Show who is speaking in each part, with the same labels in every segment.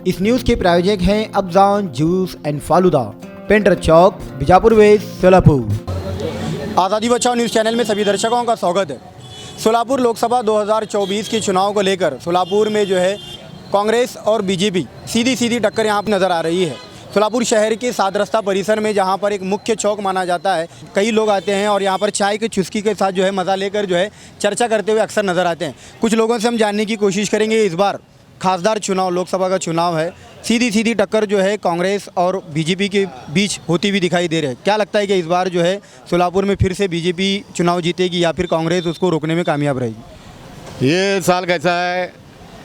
Speaker 1: इस न्यूज के प्रायोजक हैं Afzan juice and falooda, painter Chowk, Bijapur west, Solapur. Azadi Bachao news channel में सभी दर्शकों का स्वागत है। सोलापुर लोकसभा 2024 के चुनाव को लेकर सोलापुर में जो है कांग्रेस और बीजेपी सीधी टक्कर यहाँ पर नज़र आ रही है। सोलापुर शहर के सात रास्ता परिसर में जहाँ पर एक मुख्य चौक माना जाता है, कई लोग आते हैं और यहाँ पर चाय की चुस्की के साथ जो है मज़ा लेकर जो है चर्चा करते हुए अक्सर नज़र आते हैं। कुछ लोगों से हम जानने की कोशिश करेंगे। इस बार खासदार चुनाव, लोकसभा का चुनाव है, सीधी टक्कर जो है कांग्रेस और बीजेपी के बीच होती हुई दिखाई दे रही है। क्या लगता है कि इस बार जो है सोलापुर में फिर से बीजेपी चुनाव जीतेगी या फिर कांग्रेस उसको रोकने में कामयाब रहेगी?
Speaker 2: ये साल कैसा है,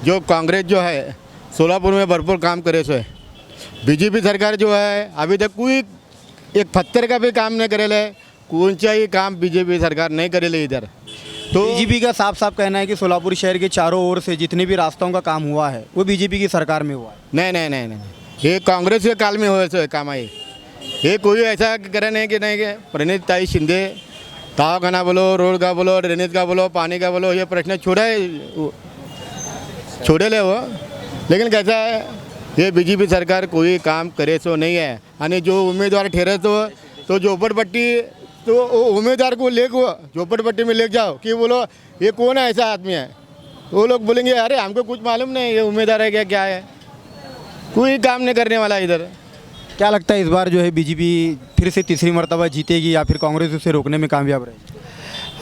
Speaker 2: जो कांग्रेस जो है सोलापुर में भरपूर काम करे सो है। बीजेपी सरकार जो है अभी तक कोई एक पत्थर का भी काम नहीं करेले, कौन सा ही काम बीजेपी सरकार नहीं करेले इधर। तो
Speaker 1: बीजेपी का साफ कहना है कि सोलापुर शहर के चारों ओर से जितने भी रास्तों का काम हुआ है वो बीजेपी की सरकार में हुआ है।
Speaker 2: नहीं, ये कांग्रेस के काल में हुए सो काम है। ये कोई ऐसा करे नहीं कि नहीं कि प्रणीत ताई शिंदे दवाखाना बोलो, रोड का बोलो, ड्रेनेज का बोलो, पानी का बोलो, ये प्रश्न छोड़े ले वो। लेकिन कैसा है, ये बीजेपी सरकार कोई काम करे सो नहीं है। यानी जो उम्मीदवार ठहरे तो झोपड़पट्टी तो उम्मीदवार को ले झोपड़पट्टी में ले जाओ कि बोलो ये कौन है, ऐसा आदमी है। वो लोग बोलेंगे अरे हमको कुछ मालूम नहीं, ये उम्मीदवार है क्या है, कोई काम नहीं करने वाला इधर।
Speaker 1: क्या लगता है इस बार जो है बीजेपी फिर से तीसरी मर्तबा जीतेगी या फिर कांग्रेस उसे रोकने में कामयाब रहेगी?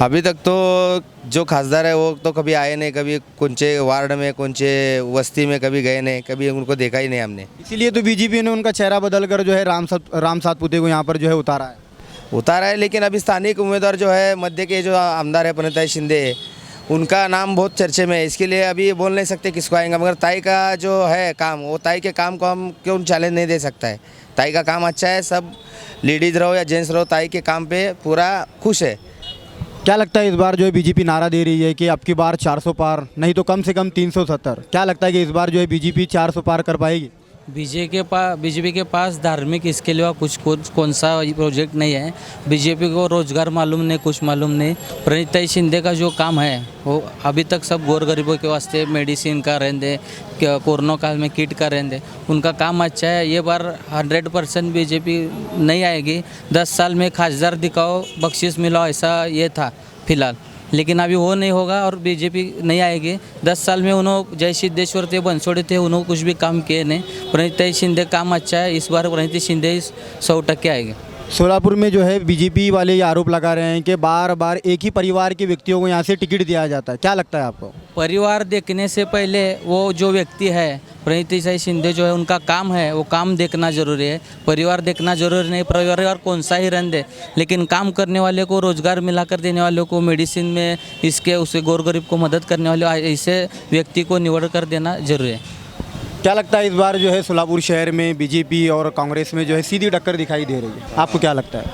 Speaker 3: अभी तक तो जो खासदार है वो तो कभी आए नहीं, कभी कौनचे वार्ड में, कौनचे बस्ती में कभी गए नहीं, कभी उनको देखा ही नहीं हमने।
Speaker 1: इसीलिए तो बीजेपी ने उनका चेहरा बदल कर जो है राम सातपुते को यहाँ पर जो है उतारा है।
Speaker 3: लेकिन अभी स्थानिक उम्मीदवार जो है मध्य के जो आमदार है प्रणीत शिंदे, उनका नाम बहुत चर्चे में है। इसके लिए अभी बोल नहीं सकते किसको आएंगे, मगर ताई का जो है काम, वो ताई के काम को हम क्यों चैलेंज नहीं दे सकता है। ताई का काम अच्छा है, सब लेडीज़ रहो या जेंट्स रहो, ताई के काम पे पूरा खुश है।
Speaker 1: क्या लगता है इस बार जो है बीजेपी नारा दे रही है कि अब की बार 400 पार नहीं तो कम से कम 370, क्या लगता है कि इस बार जो है बीजेपी 400 पार कर पाएगी?
Speaker 4: बीजेपी के पास धार्मिक इसके लिए कौन सा प्रोजेक्ट नहीं है। बीजेपी को रोजगार मालूम नहीं, कुछ मालूम नहीं। प्रणीत शिंदे का जो काम है वो अभी तक सब गोर गरीबों के वास्ते मेडिसिन का रहने, कोरोना काल में किट का रहने, उनका काम अच्छा है। ये बार 100% बीजेपी नहीं आएगी। 10 साल में खासदार दिखाओ, बख्शिश मिलाओ, ऐसा ये था फिलहाल। लेकिन अभी वो नहीं होगा और बीजेपी नहीं आएगी। 10 साल में उन्होंने जय सिद्धेश्वर थे, बंसोड़े थे, उन्होंने कुछ भी काम किए नहीं। प्रणीत शिंदे काम अच्छा है, इस बार प्रणीत शिंदे 100% आएंगे।
Speaker 1: सोलापुर में जो है बीजेपी वाले ये आरोप लगा रहे हैं कि बार एक ही परिवार के व्यक्तियों को यहाँ से टिकट दिया जाता है, क्या लगता है आपको?
Speaker 4: परिवार देखने से पहले वो जो व्यक्ति है प्रणीत शिंदे जो है उनका काम है, वो काम देखना ज़रूरी है। परिवार देखना ज़रूरी नहीं, परिवार कौन सा ही रन दे, लेकिन काम करने वाले को, रोज़गार मिलाकर देने वालों को, मेडिसिन में इसके उसे गोर गरीब को मदद करने वाले ऐसे व्यक्ति को निवड़ कर देना जरूरी है।
Speaker 1: क्या लगता है इस बार जो है सोलापुर शहर में बीजेपी और कांग्रेस में जो है सीधी टक्कर दिखाई दे रही है, आपको क्या लगता है?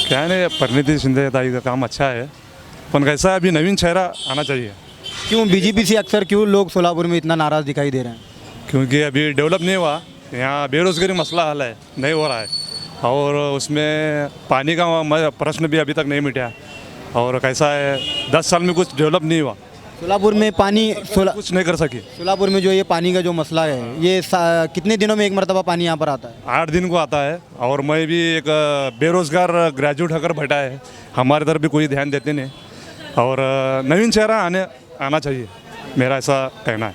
Speaker 5: क्या है ना, प्रणीत शिंदे ताई का काम अच्छा है, पर कैसा है अभी नवीन चेहरा आना चाहिए।
Speaker 1: क्यों बीजेपी से अक्सर क्यों लोग सोलापुर में इतना नाराज़ दिखाई दे रहे हैं?
Speaker 5: क्योंकि अभी डेवलप नहीं हुआ, यहाँ बेरोजगारी मसला हल है, नहीं हो रहा है, और उसमें पानी का प्रश्न भी अभी तक नहीं मिटा, और कैसा है 10 साल में कुछ डेवलप नहीं हुआ।
Speaker 1: सोलापुर में पानी
Speaker 5: कुछ नहीं कर सके।
Speaker 1: सोलापुर में जो ये पानी का जो मसला है, ये कितने दिनों में एक मरतबा पानी यहाँ पर आता है?
Speaker 5: 8 दिन को आता है, और मैं भी एक बेरोजगार ग्रेजुएट होकर बैठा है, हमारे तरफ भी कोई ध्यान देते नहीं, और नवीन चेहरा आना चाहिए, मेरा ऐसा कहना है।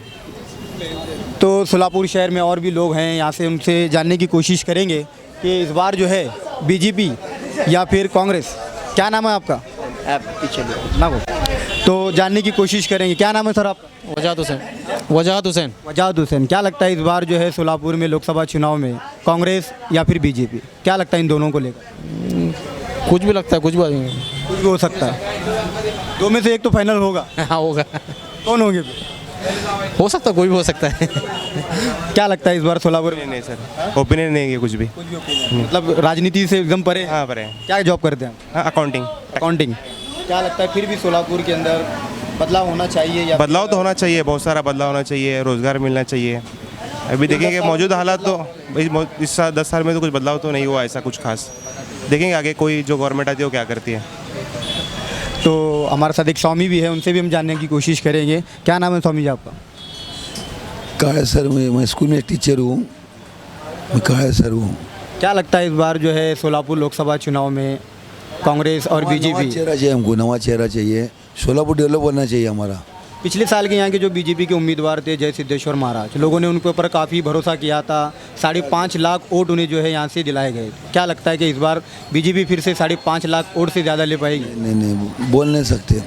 Speaker 1: तो सोलापुर शहर में और भी लोग हैं, यहाँ से उनसे जानने की कोशिश करेंगे कि इस बार जो है बीजेपी या फिर कांग्रेस, क्या नाम है आपका? पीछे ना वो तो जानने की कोशिश करेंगे। क्या नाम है सर आपका? वजाहत हुसैन। क्या लगता है इस बार जो है सोलापुर में लोकसभा चुनाव में कांग्रेस या फिर बीजेपी, क्या लगता है इन दोनों को लेकर?
Speaker 6: कुछ भी लगता है, कुछ
Speaker 1: भी हो सकता है। दो में से एक तो फाइनल होगा।
Speaker 6: हाँ होगा।
Speaker 1: कौन होंगे?
Speaker 6: हो सकता है, कोई भी हो सकता है।
Speaker 1: क्या लगता है इस बार सोलापुर में?
Speaker 7: नहीं सर, ओपिनियन नहीं है कुछ भी।
Speaker 1: मतलब राजनीति से एकदम परे?
Speaker 7: हाँ परे।
Speaker 1: क्या जॉब करते हैं?
Speaker 7: हाँ अकाउंटिंग।
Speaker 1: क्या लगता है फिर भी सोलापुर के अंदर बदलाव होना चाहिए या?
Speaker 7: बदलाव तो होना चाहिए, बहुत सारा बदलाव होना चाहिए, रोज़गार मिलना चाहिए। अभी देखेंगे मौजूदा हालात तो इस 10 साल में तो कुछ बदलाव तो नहीं हुआ ऐसा कुछ खास। देखेंगे आगे कोई जो गवर्नमेंट आती है वो क्या करती है।
Speaker 1: तो हमारे साथ एक स्वामी भी है, उनसे भी हम जानने की कोशिश करेंगे। क्या नाम है स्वामी जी आपका?
Speaker 8: काया सर मैं स्कूल में टीचर हूँ, मैं काया सर हूँ।
Speaker 1: क्या लगता है इस बार जो है सोलापुर लोकसभा चुनाव में कांग्रेस और
Speaker 8: नवा
Speaker 1: बीजेपी,
Speaker 8: चेहरा चाहिए हमको, नवा चेहरा चाहिए। सोलापुर डेवलप होना चाहिए हमारा।
Speaker 1: पिछले साल के यहाँ के जो बीजेपी के उम्मीदवार थे जय सिद्धेश्वर महाराज, लोगों ने उनके ऊपर काफ़ी भरोसा किया था, 5.5 लाख वोट उन्हें जो है यहाँ से दिलाए गए। क्या लगता है कि इस बार बीजेपी फिर से 5.5 लाख वोट से ज़्यादा ले पाएगी?
Speaker 8: नहीं बोल नहीं सकते।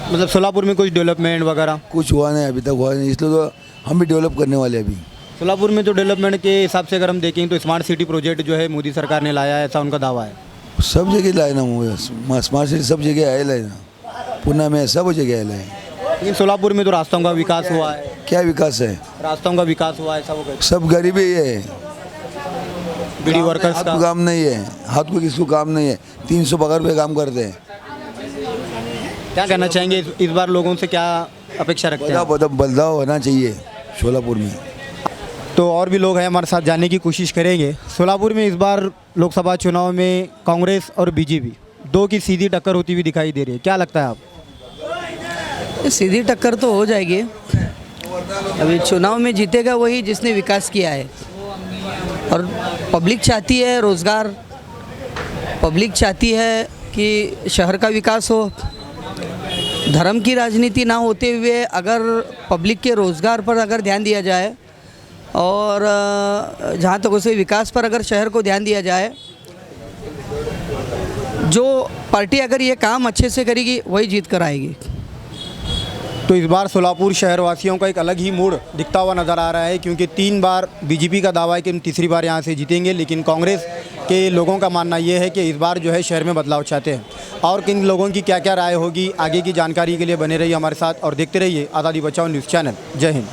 Speaker 1: मतलब सोलापुर में कुछ डेवलपमेंट वगैरह
Speaker 8: कुछ हुआ नहीं, अभी तक हुआ नहीं, इसलिए तो हम भी डेवलप करने वाले अभी।
Speaker 1: सोलापुर में तो डेवलपमेंट के हिसाब से अगर हम देखें तो स्मार्ट सिटी प्रोजेक्ट जो है मोदी सरकार ने लाया है, ऐसा उनका दावा है।
Speaker 8: सब जगह लाए ना, स्मार्ट सिटी सब जगह आए लाए ना, पुणे में सब जगह आए लाए।
Speaker 1: लेकिन सोलापुर में तो रास्तों का विकास हुआ है।
Speaker 8: क्या विकास है?
Speaker 1: रास्तों का विकास हुआ है,
Speaker 8: सब गरीबी है,
Speaker 1: बीडी वर्कर्स
Speaker 8: हाथ
Speaker 1: का
Speaker 8: को काम नहीं है, हाथ को किसको काम नहीं है, 300 पगार पे काम करते हैं।
Speaker 1: क्या कहना चाहेंगे इस बार लोगों से, क्या अपेक्षा रखते हैं?
Speaker 8: बदलाव होना चाहिए सोलापुर में।
Speaker 1: तो और भी लोग हैं हमारे साथ, जानने की कोशिश करेंगे। सोलापुर में इस बार लोकसभा चुनाव में कांग्रेस और बीजेपी दो की सीधी टक्कर होती हुई दिखाई दे रही है, क्या लगता है आप?
Speaker 9: सीधी टक्कर तो हो जाएगी। अभी चुनाव में जीतेगा वही जिसने विकास किया है, और पब्लिक चाहती है रोज़गार, पब्लिक चाहती है कि शहर का विकास हो। धर्म की राजनीति ना होते हुए अगर पब्लिक के रोज़गार पर अगर ध्यान दिया जाए और जहाँ तक उसे विकास पर अगर शहर को ध्यान दिया जाए, जो पार्टी अगर ये काम अच्छे से करेगी वही जीत कर आएगी।
Speaker 1: तो इस बार सोलापुर शहरवासियों का एक अलग ही मूड दिखता हुआ नज़र आ रहा है, क्योंकि 3 बार बीजेपी का दावा है कि हम तीसरी बार यहाँ से जीतेंगे, लेकिन कांग्रेस के लोगों का मानना ये है कि इस बार जो है शहर में बदलाव चाहते हैं। और किन लोगों की क्या क्या राय होगी, आगे की जानकारी के लिए बने रहिए हमारे साथ और देखते रहिए आज़ादी बचाओ न्यूज़ चैनल। जय हिंद।